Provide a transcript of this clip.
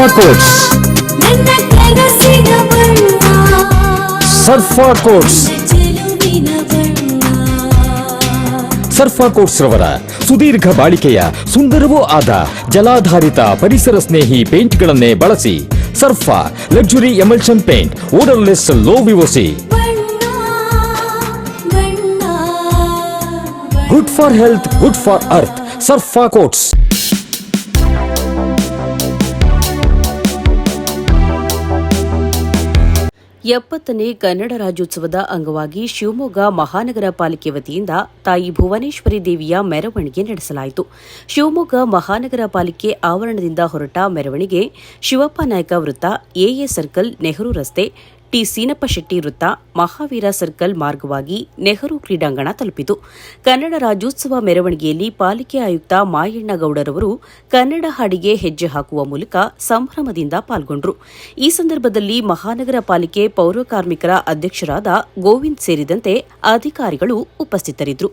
ಸರ್ಫಾ quotes. ಸರ್ಫಾ quotes. ಸರ್ಫಾ quotes ರವರ ಸುದೀರ್ಘ ಬಾಳಿಕೆಯ ಸುಂದರವೂ ಆದ ಜಲಾಧಾರಿತ ಪರಿಸರ ಸ್ನೇಹಿ ಪೇಂಟ್ಗಳನ್ನೇ ಬಳಸಿ. Sarfa luxury emulsion paint, odourless, low VOC, good for health, good for earth. Sarfa coats. ಎಪ್ಪತ್ತನೇ ಕನ್ನಡ ರಾಜ್ಯೋತ್ಸವದ ಅಂಗವಾಗಿ ಶಿವಮೊಗ್ಗ ಮಹಾನಗರ ಪಾಲಿಕೆ ವತಿಯಿಂದ ತಾಯಿ ಭುವನೇಶ್ವರಿ ದೇವಿಯ ಮೆರವಣಿಗೆ ನಡೆಸಲಾಯಿತು. ಶಿವಮೊಗ್ಗ ಮಹಾನಗರ ಪಾಲಿಕೆ ಆವರಣದಿಂದ ಹೊರಟ ಮೆರವಣಿಗೆ ಶಿವಪ್ಪ ನಾಯಕ ವೃತ್ತ, ಎಎ ಸರ್ಕಲ್, ನೆಹರು ರಸ್ತೆ, ಟಿ ಸೀನಪ್ಪ ಶೆಟ್ಟಿ ವೃತ್ತ, ಮಹಾವೀರ ಸರ್ಕಲ್ ಮಾರ್ಗವಾಗಿ ನೆಹರು ಕ್ರೀಡಾಂಗಣ ತಲುಪಿತು. ಕನ್ನಡ ರಾಜ್ಯೋತ್ಸವ ಮೆರವಣಿಗೆಯಲ್ಲಿ ಪಾಲಿಕೆ ಆಯುಕ್ತ ಮಾಯಣ್ಣಗೌಡರವರು ಕನ್ನಡ ಹಾಡಿಗೆ ಹೆಜ್ಜೆ ಹಾಕುವ ಮೂಲಕ ಸಂಭ್ರಮದಿಂದ ಪಾಲ್ಗೊಂಡರು. ಈ ಸಂದರ್ಭದಲ್ಲಿ ಮಹಾನಗರ ಪಾಲಿಕೆ ಪೌರ ಕಾರ್ಮಿಕರ ಅಧ್ಯಕ್ಷರಾದ ಗೋವಿಂದ್ ಸೇರಿದಂತೆ ಅಧಿಕಾರಿಗಳು ಉಪಸ್ಥಿತರಿದ್ದರು.